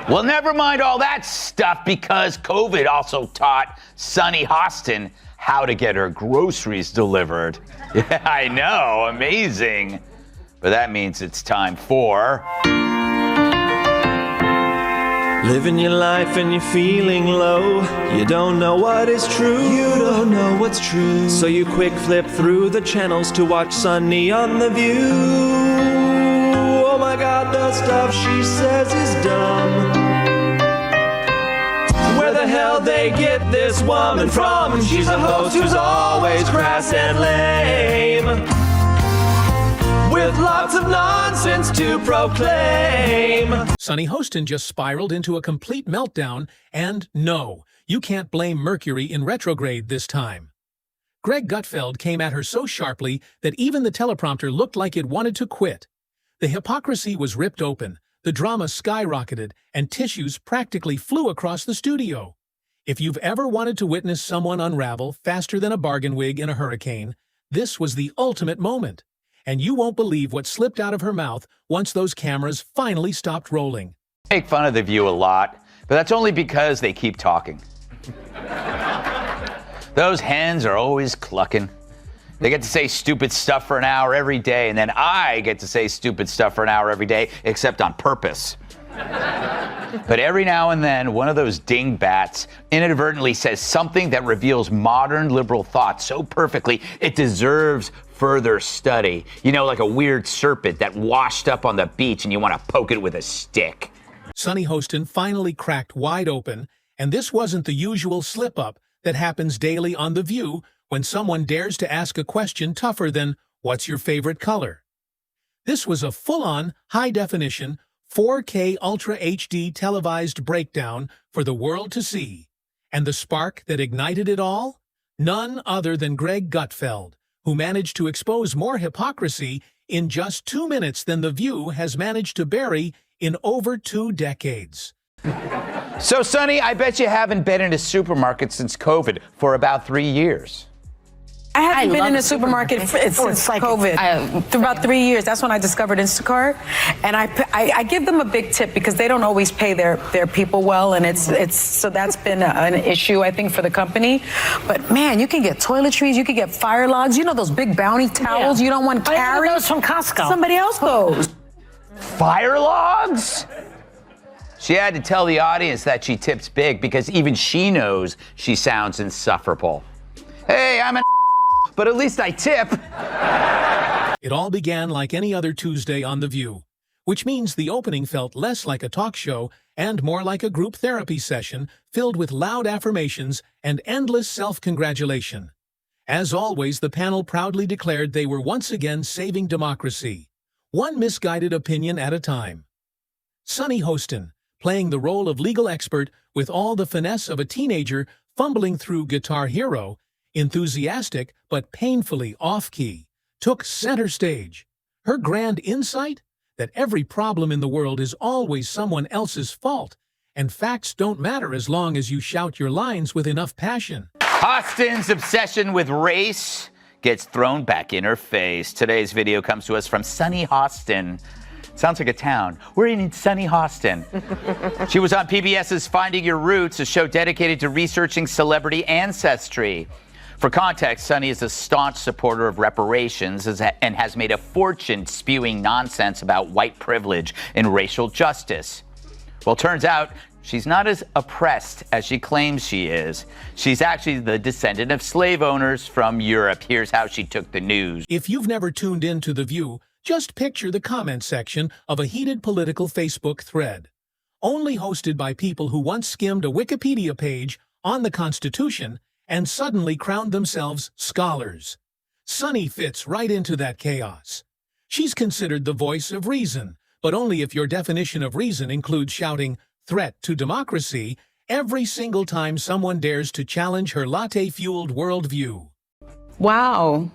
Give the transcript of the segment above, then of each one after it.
Well, never mind all that stuff, because COVID also taught Sunny Hostin how to get her groceries delivered. Yeah, I know, amazing. But that means it's time for... Living your life and you're feeling low. You don't know what is true. You don't know what's true. So you quick flip through the channels to watch Sunny on The View. Oh my God, the stuff she says is dumb. Where the hell they get this woman from? She's a host who's always crass and lame, with lots of nonsense to proclaim. Sunny Hostin just spiraled into a complete meltdown, and no, you can't blame Mercury in retrograde this time. Greg Gutfeld came at her so sharply that even the teleprompter looked like it wanted to quit. The hypocrisy was ripped open, the drama skyrocketed, and tissues practically flew across the studio. If you've ever wanted to witness someone unravel faster than a bargain wig in a hurricane, this was the ultimate moment. And you won't believe what slipped out of her mouth once those cameras finally stopped rolling. Make fun of The View a lot, but that's only because they keep talking. Those hens are always clucking. They get to say stupid stuff for an hour every day, and then I get to say stupid stuff for an hour every day, except on purpose. But every now and then, one of those dingbats inadvertently says something that reveals modern liberal thought so perfectly it deserves further study. You know, like a weird serpent that washed up on the beach and you want to poke it with a stick. Sunny Hostin finally cracked wide open, and this wasn't the usual slip-up that happens daily on The View when someone dares to ask a question tougher than, "What's your favorite color?" This was a full-on, high-definition, 4K Ultra HD televised breakdown for the world to see. And the spark that ignited it all? None other than Greg Gutfeld, who managed to expose more hypocrisy in just 2 minutes than The View has managed to bury in over 2 decades. So, Sunny, I bet you haven't been in a supermarket since COVID for about 3 years. I haven't been in a supermarket since COVID. For about 3 years. That's when I discovered Instacart, and I give them a big tip because they don't always pay their people well, and it's so that's been an issue, I think, for the company. But man, you can get toiletries, you can get fire logs. You know those big Bounty towels you don't want to carry. Those from Costco. Somebody else goes. Fire logs? She had to tell the audience that she tips big because even she knows she sounds insufferable. Hey, I'm an but at least I tip. It all began like any other Tuesday on The View, which means the opening felt less like a talk show and more like a group therapy session filled with loud affirmations and endless self-congratulation. As always, the panel proudly declared they were once again saving democracy, one misguided opinion at a time. Sunny Hostin, playing the role of legal expert with all the finesse of a teenager fumbling through Guitar Hero, enthusiastic but painfully off-key, took center stage. Her grand insight? That every problem in the world is always someone else's fault, and facts don't matter as long as you shout your lines with enough passion. Hostin's obsession with race gets thrown back in her face. Today's video comes to us from Sunny Hostin. Sounds like a town. We're in Sunny Hostin. She was on PBS's Finding Your Roots, a show dedicated to researching celebrity ancestry. For context, Sunny is a staunch supporter of reparations and has made a fortune spewing nonsense about white privilege and racial justice. Well, turns out she's not as oppressed as she claims she is. She's actually the descendant of slave owners from Europe. Here's how she took the news. If you've never tuned in to The View, just picture the comment section of a heated political Facebook thread, only hosted by people who once skimmed a Wikipedia page on the Constitution and suddenly crowned themselves scholars. Sunny fits right into that chaos. She's considered the voice of reason, but only if your definition of reason includes shouting, "Threat to democracy," every single time someone dares to challenge her latte-fueled worldview. Wow.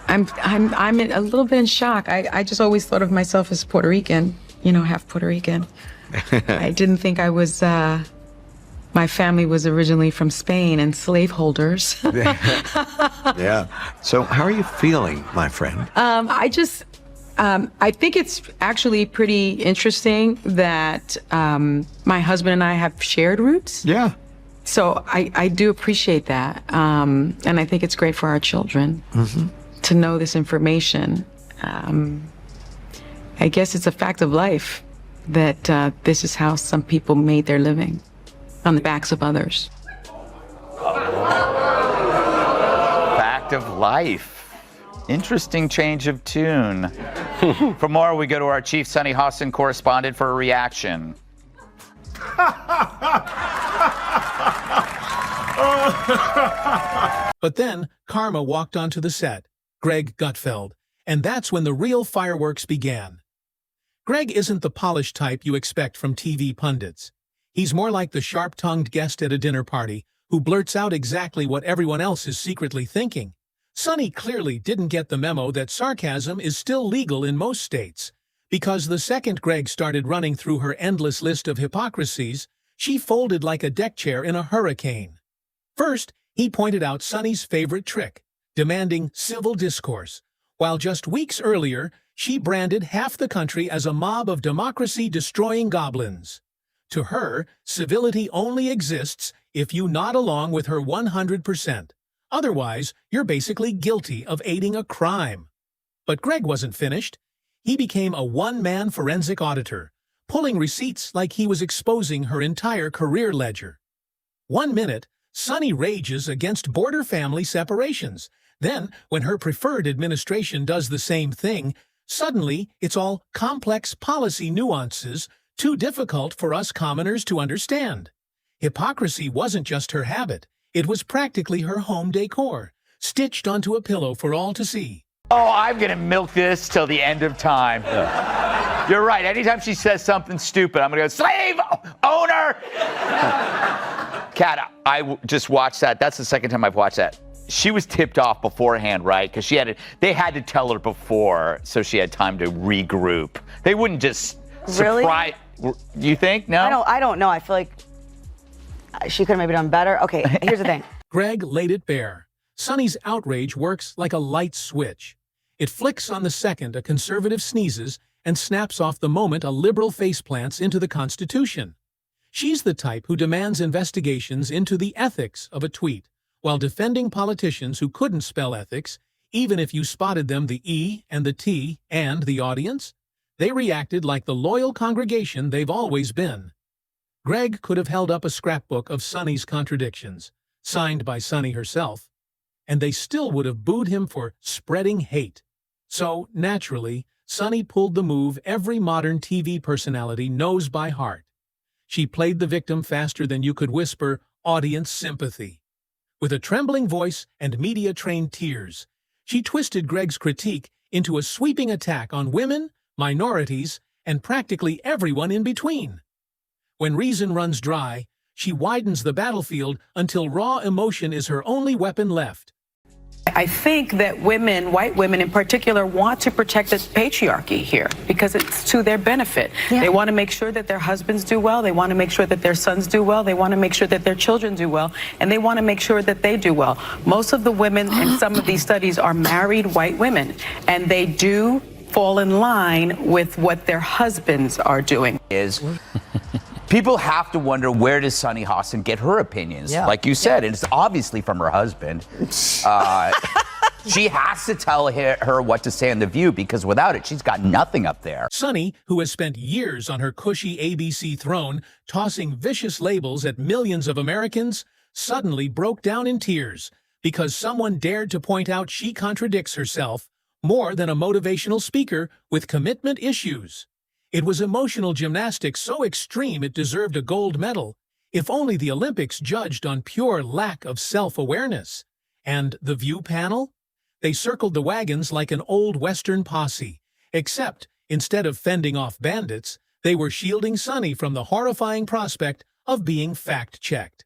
I'm a little bit in shock. I just always thought of myself as Puerto Rican, you know, half Puerto Rican. I didn't think I was, my family was originally from Spain and slaveholders. Yeah. So how are you feeling, my friend? I think it's actually pretty interesting that my husband and I have shared roots. Yeah. So I do appreciate that. And I think it's great for our children to know this information. I guess it's a fact of life that this is how some people made their living, on the backs of others. Fact of life. Interesting change of tune. For more, we go to our chief Sunny Hostin correspondent for a reaction. But then, Karma walked onto the set, Greg Gutfeld, and that's when the real fireworks began. Greg isn't the polished type you expect from TV pundits. He's more like the sharp-tongued guest at a dinner party who blurts out exactly what everyone else is secretly thinking. Sunny clearly didn't get the memo that sarcasm is still legal in most states, because the second Greg started running through her endless list of hypocrisies, she folded like a deck chair in a hurricane. First, he pointed out Sunny's favorite trick, demanding civil discourse, while just weeks earlier, she branded half the country as a mob of democracy-destroying goblins. To her, civility only exists if you nod along with her 100%. Otherwise, you're basically guilty of aiding a crime. But Greg wasn't finished. He became a one-man forensic auditor, pulling receipts like he was exposing her entire career ledger. 1 minute, Sunny rages against border family separations. Then, when her preferred administration does the same thing, suddenly it's all complex policy nuances too difficult for us commoners to understand. Hypocrisy wasn't just her habit. It was practically her home decor, stitched onto a pillow for all to see. Oh, I'm going to milk this till the end of time. You're right. Anytime she says something stupid, I'm going to go, slave owner! Kat, just watched that. That's the second time I've watched that. She was tipped off beforehand, right? Because they had to tell her before, so she had time to regroup. They wouldn't just surprise. Do you think? No? I don't know. I feel like she could have maybe done better. Okay, here's the thing. Greg laid it bare. Sunny's outrage works like a light switch. It flicks on the second a conservative sneezes and snaps off the moment a liberal faceplants into the Constitution. She's the type who demands investigations into the ethics of a tweet, while defending politicians who couldn't spell ethics, even if you spotted them the E and the T and the audience. They reacted like the loyal congregation they've always been. Greg could have held up a scrapbook of Sunny's contradictions, signed by Sunny herself, and they still would have booed him for spreading hate. So, naturally, Sunny pulled the move every modern TV personality knows by heart. She played the victim faster than you could whisper audience sympathy. With a trembling voice and media-trained tears, she twisted Greg's critique into a sweeping attack on women, minorities, and practically everyone in between. When reason runs dry, she widens the battlefield until raw emotion is her only weapon left. I think that women, white women in particular, want to protect the patriarchy here because it's to their benefit. Yeah. They want to make sure that their husbands do well. They want to make sure that their sons do well. They want to make sure that their children do well. And they want to make sure that they do well. Most of the women in some of these studies are married white women, and they do fall in line with what their husbands are doing. People have to wonder, where does Sunny Hostin get her opinions? Yeah. Like you said, and it's obviously from her husband. She has to tell her what to say on The View, because without it, she's got nothing up there. Sunny, who has spent years on her cushy ABC throne, tossing vicious labels at millions of Americans, suddenly broke down in tears because someone dared to point out she contradicts herself more than a motivational speaker with commitment issues. It was emotional gymnastics so extreme it deserved a gold medal, if only the Olympics judged on pure lack of self-awareness. And The View panel? They circled the wagons like an old Western posse, except instead of fending off bandits, they were shielding Sunny from the horrifying prospect of being fact-checked.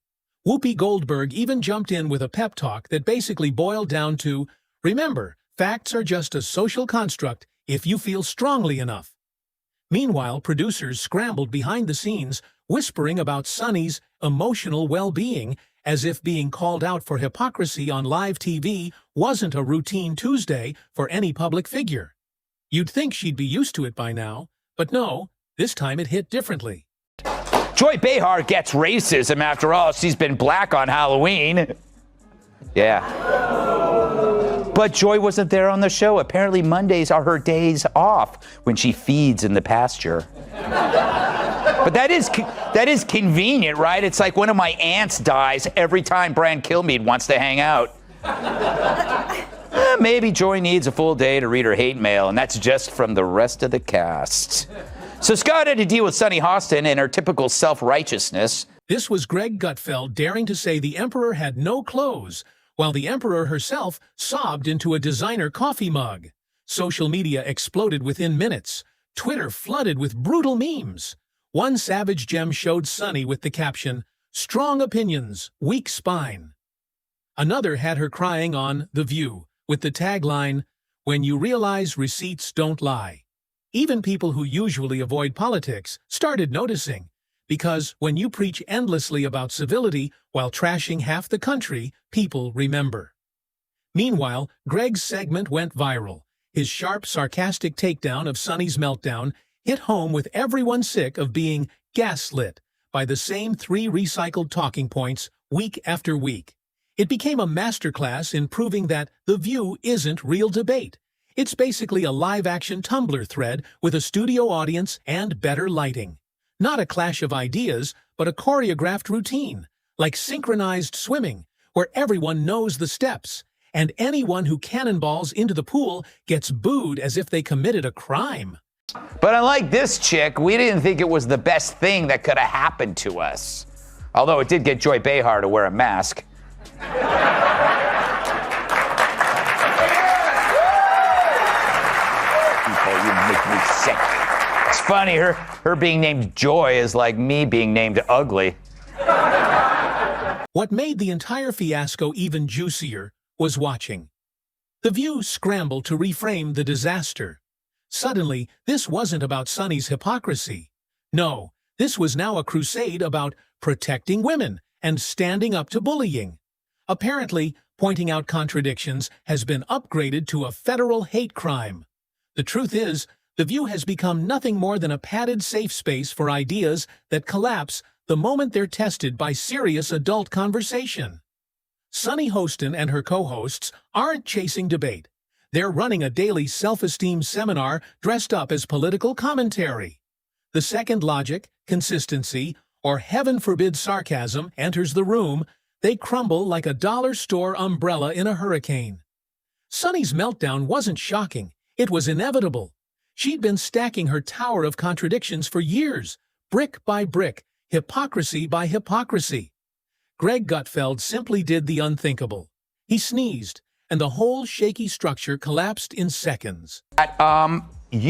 Whoopi Goldberg even jumped in with a pep talk that basically boiled down to, remember, facts are just a social construct if you feel strongly enough. Meanwhile, producers scrambled behind the scenes, whispering about Sunny's emotional well-being, as if being called out for hypocrisy on live TV wasn't a routine Tuesday for any public figure. You'd think she'd be used to it by now, but no, this time it hit differently. Joy Behar gets racism. After all, she's been black on Halloween. Yeah. But Joy wasn't there on the show. Apparently Mondays are her days off when she feeds in the pasture. But that is convenient, right? It's like one of my aunts dies every time Brian Kilmeade wants to hang out. Maybe Joy needs a full day to read her hate mail, and that's just from the rest of the cast. So Scott had to deal with Sunny Hostin and her typical self-righteousness. This was Greg Gutfeld daring to say the Emperor had no clothes, while the Emperor herself sobbed into a designer coffee mug. Social media exploded within minutes. Twitter flooded with brutal memes. One savage gem showed Sunny with the caption, "Strong opinions, weak spine." Another had her crying on The View with the tagline, "When you realize receipts don't lie." Even people who usually avoid politics started noticing, because when you preach endlessly about civility while trashing half the country, people remember. Meanwhile, Greg's segment went viral. His sharp, sarcastic takedown of Sunny's meltdown hit home with everyone sick of being gaslit by the same 3 recycled talking points week after week. It became a masterclass in proving that The View isn't real debate. It's basically a live-action Tumblr thread with a studio audience and better lighting. Not a clash of ideas, but a choreographed routine, like synchronized swimming, where everyone knows the steps, and anyone who cannonballs into the pool gets booed as if they committed a crime. But unlike this chick, we didn't think it was the best thing that could have happened to us. Although it did get Joy Behar to wear a mask. You make me sick. It's funny, her being named Joy is like me being named ugly. What made the entire fiasco even juicier was watching. The View scrambled to reframe the disaster. Suddenly, this wasn't about Sunny's hypocrisy. No, this was now a crusade about protecting women and standing up to bullying. Apparently, pointing out contradictions has been upgraded to a federal hate crime. The truth is, The View has become nothing more than a padded safe space for ideas that collapse the moment they're tested by serious adult conversation. Sunny Hostin and her co-hosts aren't chasing debate. They're running a daily self-esteem seminar dressed up as political commentary. The second logic, consistency, or heaven forbid sarcasm enters the room, they crumble like a dollar store umbrella in a hurricane. Sunny's meltdown wasn't shocking. It was inevitable. She'd been stacking her tower of contradictions for years, brick by brick, hypocrisy by hypocrisy. Greg Gutfeld simply did the unthinkable. He sneezed, and the whole shaky structure collapsed in seconds. Did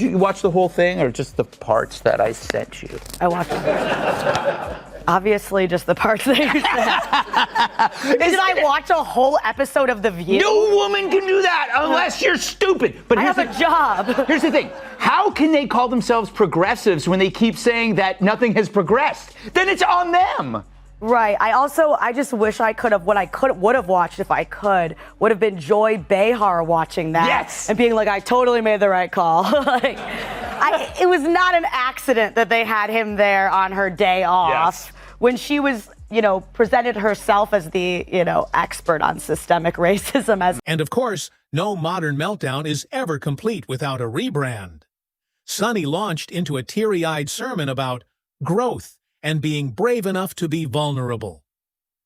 you watch the whole thing or just the parts that I sent you? I watched it. Obviously, just the parts that you said. Did I watch a whole episode of The View? No woman can do that unless you're stupid. But I have a job. Here's the thing. How can they call themselves progressives when they keep saying that nothing has progressed? Then it's on them. Right. I just wish I could have, would have watched if I could, would have been Joy Behar watching that. Yes. And being like, I totally made the right call. It was not an accident that they had him there on her day off when she was, presented herself as the, expert on systemic racism. And of course, no modern meltdown is ever complete without a rebrand. Sunny launched into a teary-eyed sermon about growth and being brave enough to be vulnerable.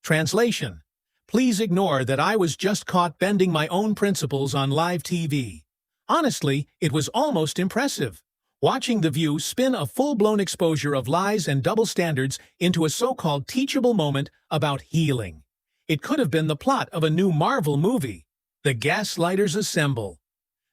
Translation: please ignore that I was just caught bending my own principles on live TV. Honestly, it was almost impressive. Watching The View spin a full-blown exposure of lies and double standards into a so-called teachable moment about healing. It could have been the plot of a new Marvel movie. The Gaslighters Assemble.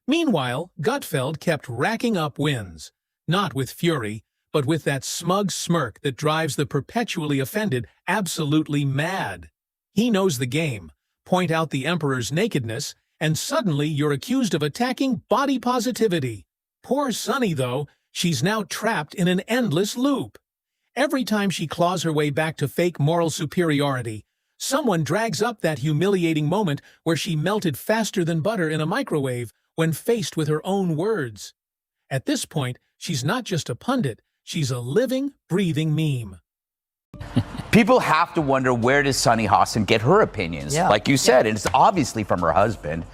Meanwhile, Gutfeld kept racking up wins, not with fury, but with that smug smirk that drives the perpetually offended absolutely mad. He knows the game. Point out the Emperor's nakedness, and suddenly you're accused of attacking body positivity. Poor Sunny, though, she's now trapped in an endless loop. Every time she claws her way back to fake moral superiority, someone drags up that humiliating moment where she melted faster than butter in a microwave when faced with her own words. At this point, she's not just a pundit, she's a living, breathing meme. People have to wonder, where does Sunny Hostin get her opinions? Like you said, and it's obviously from her husband.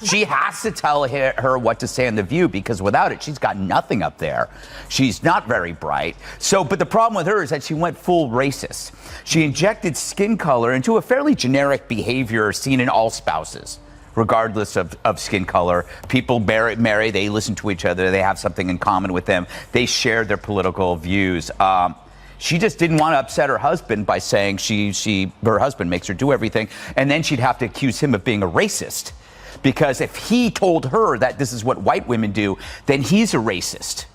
She has to tell her what to say on The View, because without it, she's got nothing up there. She's not very bright. But the problem with her is that she went full racist. She injected skin color into a fairly generic behavior seen in all spouses, regardless of skin color. People marry, they listen to each other, they have something in common with them, they share their political views. She just didn't want to upset her husband by saying her husband makes her do everything, and then she'd have to accuse him of being a racist. Because if he told her that this is what white women do, then he's a racist.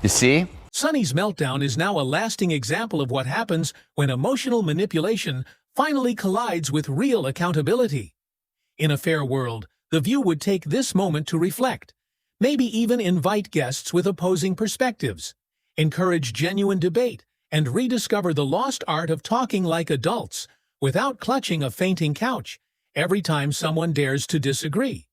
You see? Sunny's meltdown is now a lasting example of what happens when emotional manipulation finally collides with real accountability. In a fair world, The View would take this moment to reflect, maybe even invite guests with opposing perspectives, encourage genuine debate, and rediscover the lost art of talking like adults without clutching a fainting couch every time someone dares to disagree.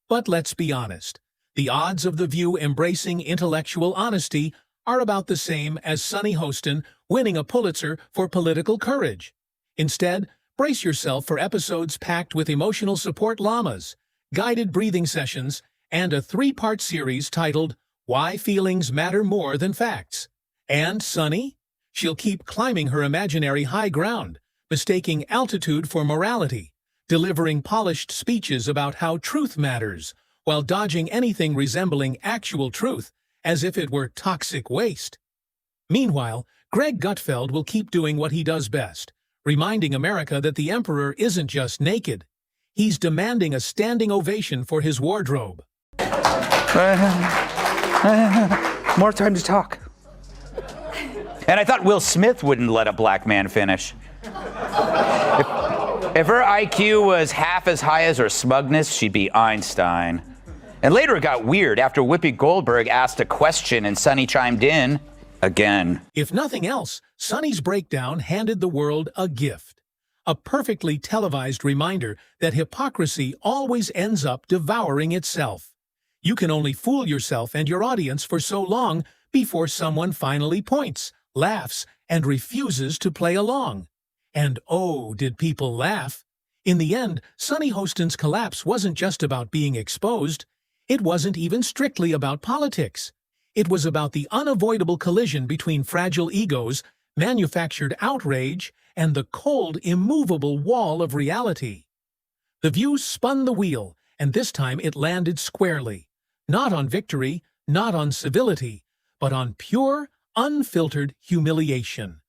But let's be honest, the odds of The View embracing intellectual honesty are about the same as Sunny Hostin winning a Pulitzer for political courage. Instead, brace yourself for episodes packed with emotional support llamas, guided breathing sessions, and a 3-part series titled Why Feelings Matter More Than Facts. And Sunny? She'll keep climbing her imaginary high ground, mistaking altitude for morality, delivering polished speeches about how truth matters, while dodging anything resembling actual truth as if it were toxic waste. Meanwhile, Greg Gutfeld will keep doing what he does best, reminding America that the emperor isn't just naked. He's demanding a standing ovation for his wardrobe. More time to talk. And I thought Will Smith wouldn't let a black man finish. If her IQ was half as high as her smugness, she'd be Einstein. And later it got weird after Whoopi Goldberg asked a question and Sunny chimed in again. If nothing else, Sunny's breakdown handed the world a gift. A perfectly televised reminder that hypocrisy always ends up devouring itself. You can only fool yourself and your audience for so long before someone finally points, laughs, and refuses to play along. And oh, did people laugh. In the end, Sunny Hostin's collapse wasn't just about being exposed. It wasn't even strictly about politics. It was about the unavoidable collision between fragile egos, manufactured outrage, and the cold, immovable wall of reality. The View spun the wheel, and this time it landed squarely. Not on victory, not on civility, but on pure, unfiltered humiliation.